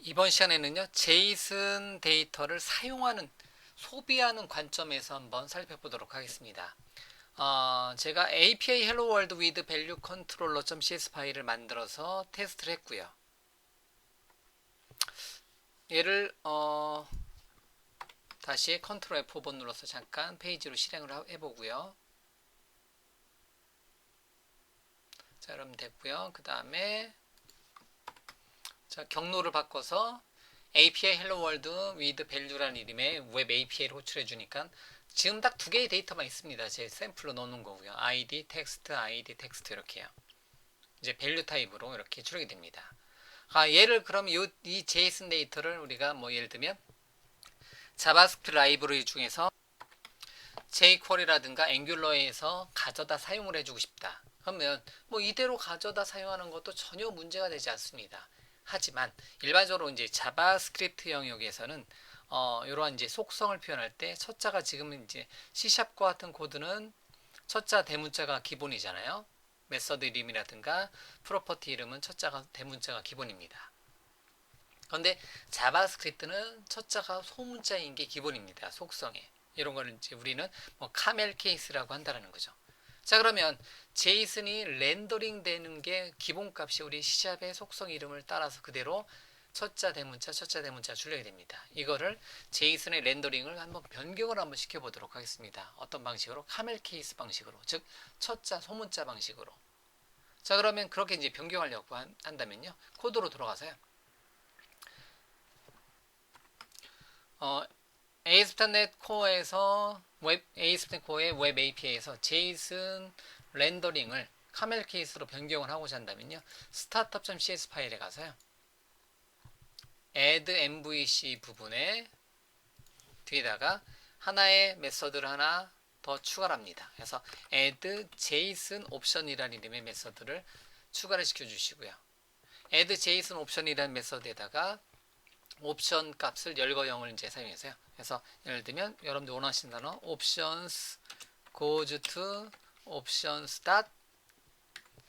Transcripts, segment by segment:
이번 시간에는요, 제이슨 데이터를 사용하는, 소비하는 관점에서 한번 살펴보도록 하겠습니다. 제가 API Hello World with Value Controller.cs 파일을 만들어서 테스트를 했고요. 얘를 다시 컨트롤 F5번 눌러서 잠깐 페이지로 실행을 해보고요. 자, 그럼 됐고요. 그 다음에 자, 경로를 바꿔서 API Hello World with Value라는 이름의 웹 API를 호출해 주니까 지금 딱 두 개의 데이터만 있습니다. 제 샘플로 넣어놓은 거고요. ID, 텍스트 이렇게요. 이제 밸류 타입으로 이렇게 출력이 됩니다. 얘를 그럼 이 JSON 데이터를 우리가 뭐 예를 들면 자바스크립트 라이브러리 중에서 jQuery라든가 앵귤러에서 가져다 사용을 해주고 싶다. 그러면 뭐 이대로 가져다 사용하는 것도 전혀 문제가 되지 않습니다. 하지만 일반적으로 이제 자바스크립트 영역에서는 이러한 이제 속성을 표현할 때 첫자가 지금 이제 C샵과 같은 코드는 첫자 대문자가 기본이잖아요. 메서드 이름이라든가 프로퍼티 이름은 첫자가 대문자가 기본입니다. 그런데 자바스크립트는 첫자가 소문자인 게 기본입니다. 속성에. 이런 거를 이제 우리는 뭐 카멜 케이스라고 한다는 거죠. 자, 그러면 제이슨이 렌더링 되는 게 기본값이 우리 C샵의 속성 이름을 따라서 그대로 첫자 대문자 출력이 됩니다. 이거를 제이슨의 렌더링을 한번 변경을 한번 시켜보도록 하겠습니다. 어떤 방식으로? 카멜 케이스 방식으로, 즉 첫자 소문자 방식으로. 자, 그러면 그렇게 이제 변경하려고 한다면요, 코드로 들어가서요. ASP.NET 코어에서 ASP.NET 코어의 웹 API에서 제이슨 렌더링을 카멜 케이스로 변경을 하고자 한다면요, startup.cs 파일에 가서요, add mvc 부분에 뒤에다가 하나의 메서드를 하나 더 추가를 합니다. 그래서 add json option이라는 이름의 메서드를 추가를 시켜주시고요. add json option이라는 메서드에다가 옵션 값을 열과 0을 이제 사용해서요. 그래서 예를 들면 여러분들 원하시는 단어 options goes to options dot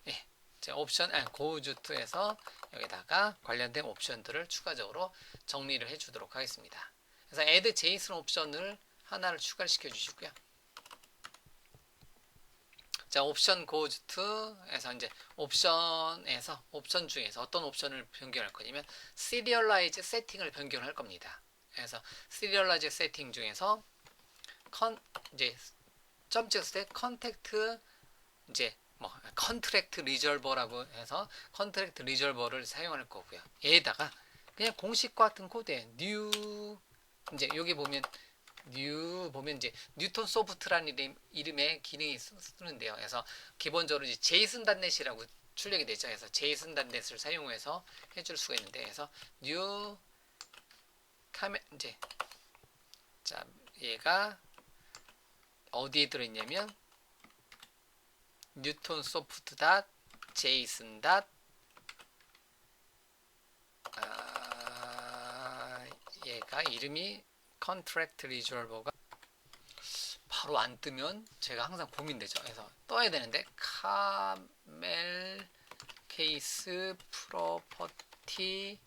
예, 옵션 goes to에서 여기다가 관련된 옵션들을 추가적으로 정리를 해주도록 하겠습니다. 그래서 add json 옵션을 하나를 추가시켜 주시고요. 자, 옵션 goes to에서 이제 옵션 중에서 어떤 옵션을 변경할 거냐면 serialize 세팅을 변경할 겁니다. 그래서 serialize 세팅 중에서 이제 점 찍었을 때 컨택트 이제 뭐 컨트랙트 리졸버라고 해서 컨트랙트 리졸버를 사용할 거고요. 얘에다가 그냥 공식과 같은 코드에 new 이제 여기 보면 이제 뉴턴 소프트라는 이름의 기능이 쓰는데요. 그래서 기본적으로 이제 제이슨.넷이라고 출력이 되죠. 그래서 제이슨.넷을 사용해서 해줄 수가 있는데, 그래서 뉴 카메 이제 자, 얘가 어디에 들어있냐면 뉴턴 소프트 닷 제이슨 닷 얘가 이름이 컨트랙트 리졸버가 바로 안 뜨면 제가 항상 고민되죠. 그래서 떠야 되는데 카멜 케이스 프로퍼티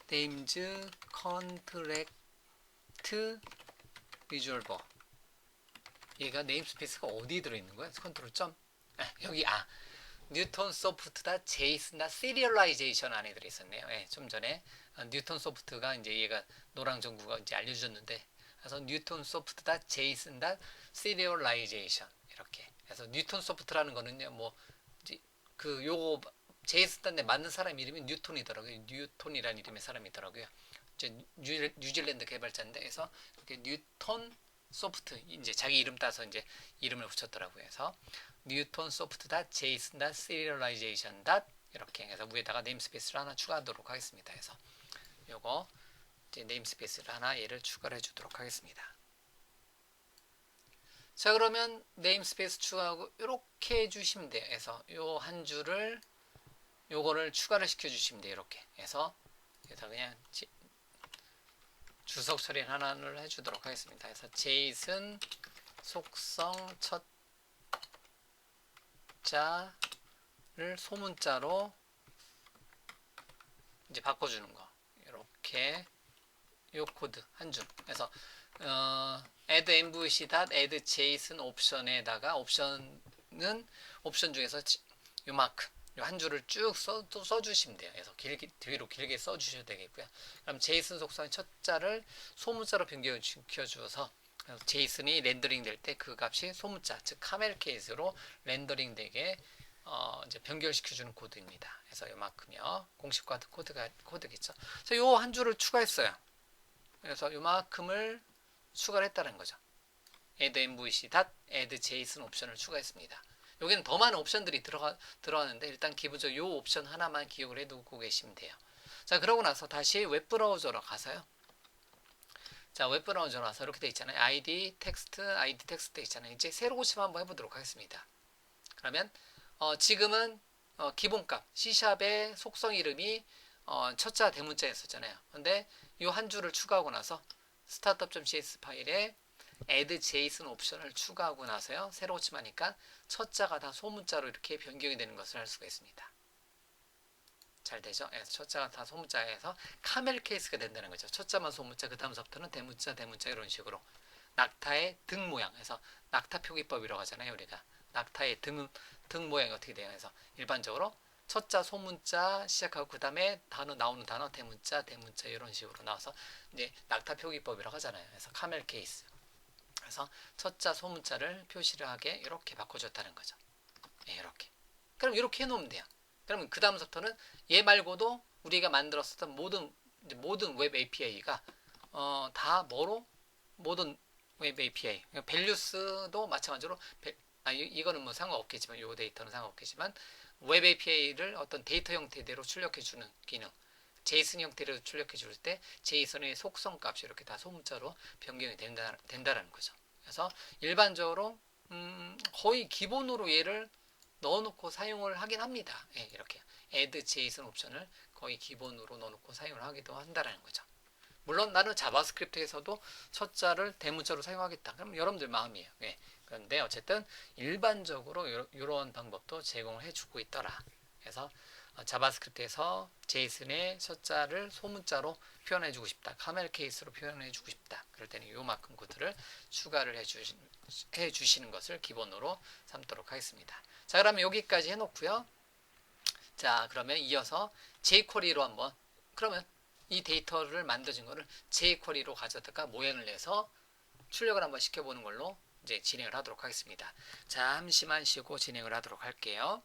네임즈 컨트랙트 리졸버, 얘가 네임스페이스가 어디에 들어있는 거야? 컨트롤 점 여기 뉴턴 소프트다 제이슨다 시리얼라이제이션 안에 들어있었네요. 예, 좀 전에 뉴턴 소프트가 이제 얘가 노랑 정구가 이제 알려주셨는데, 그래서 뉴턴 소프트다 제이슨다 시리얼라이제이션 이렇게. 그래서 뉴턴 소프트라는 거는요, 뭐 그 요거 제이슨단에 맞는 사람 이름이 뉴턴이더라고요. 뉴턴이라는 이름의 사람이더라고요. 이제 뉴질랜드 개발자인데, 그래서 이렇게 뉴턴 소프트 이제 자기 이름 따서 이제 이름을 붙였더라고요. 그래서 뉴턴 소프트 닷 제이슨 닷 시리얼라이제이션 닷 이렇게 해서 위에다가 네임스페이스를 하나 추가하도록 하겠습니다. 그래서 요거 이제 네임스페이스를 하나 얘를 추가를 해주도록 하겠습니다. 자, 그러면 네임스페이스 추가하고 이렇게 해주시면 돼요. 그래서 요 한 줄을 요거를 추가를 시켜주시면 돼요. 이렇게 해서 여기다 그냥 주석 처리 하나를 해주도록 하겠습니다. 그래서 제이슨 속성 첫자를 소문자로 이제 바꿔주는 거. 이렇게 요 코드 한 줄. 그래서 add mvc.add json 옵션에다가 옵션은 옵션 중에서 요만큼 요 한 줄을 쭉 써주시면 돼요. 그래서 뒤로 길게 써주셔도 되겠고요. 그럼 제이슨 속성의 첫 자를 소문자로 변경시켜 주어서 제이슨이 렌더링 될 때 그 값이 소문자, 즉 카멜 케이스로 렌더링 되게 이제 변경시켜 주는 코드입니다. 그래서 요만큼이요. 공식화 코드겠죠. 그래서 요 한 줄을 추가했어요. 그래서 요만큼을 추가를 했다는 거죠. add mvc.add json 옵션을 추가했습니다. 여기는 더 많은 옵션들이 들어가는데 일단 기본적으로 이 옵션 하나만 기억을 해두고 계시면 돼요. 자, 그러고 나서 다시 웹브라우저로 가서요. 자, 웹브라우저로 와서 이렇게 돼 있잖아요. ID 텍스트 돼 있잖아요. 이제 새로 고침 한번 해보도록 하겠습니다. 그러면 지금은 기본값 C샵의 속성 이름이 첫자 대문자였었잖아요. 근데 이 한 줄을 추가하고 나서 startup.cs 파일에 add json 옵션을 추가하고 나서요. 새로 고침하니까 첫자가 다 소문자로 이렇게 변경이 되는 것을 알 수가 있습니다. 잘 되죠? 그래서 첫자가 다 소문자에서 카멜 케이스가 된다는 거죠. 첫자만 소문자, 그 다음서부터는 대문자 이런 식으로 낙타의 등 모양, 그래서 낙타 표기법이라고 하잖아요. 우리가 낙타의 등 모양이 어떻게 돼요? 그래서 일반적으로 첫자 소문자 시작하고 그 다음에 나오는 단어 대문자 이런 식으로 나와서 이제 낙타 표기법이라고 하잖아요. 그래서 카멜 케이스. 그래서 첫자 소문자를 표시를 하게 이렇게 바꿔줬다는 거죠. 네, 이렇게. 그럼 이렇게 해놓으면 돼요. 그러면 그 다음부터는 얘 말고도 우리가 만들었었던 모든 웹 API가 다 뭐로? 모든 웹 API. 밸류스도 마찬가지로 이거는 뭐 상관없겠지만 이 데이터는 상관없겠지만 웹 API를 어떤 데이터 형태대로 출력해주는 기능. 제이슨 형태로 출력해 줄 때 제이슨의 속성 값이 이렇게 다 소문자로 변경이 된다는 거죠. 그래서 일반적으로 거의 기본으로 얘를 넣어놓고 사용을 하긴 합니다. 예, 이렇게 add json 옵션을 거의 기본으로 넣어놓고 사용을 하기도 한다는 거죠. 물론 나는 자바스크립트에서도 첫자를 대문자로 사용하겠다. 그럼 여러분들 마음이에요. 예. 그런데 어쨌든 일반적으로 이런 방법도 제공을 해주고 있더라. 그래서 자바스크립트에서 제이슨의 첫자를 소문자로 표현해주고 싶다. 카멜 케이스로 표현해주고 싶다. 그럴 때는 요만큼 코드를 추가를 해주시는 것을 기본으로 삼도록 하겠습니다. 자, 그러면 여기까지 해놓고요. 자, 그러면 이어서 jQuery로 한번, 그러면 이 데이터를 만들어진 거를 jQuery로 가져다가 모양을 내서 출력을 한번 시켜보는 걸로 이제 진행을 하도록 하겠습니다. 잠시만 쉬고 진행을 하도록 할게요.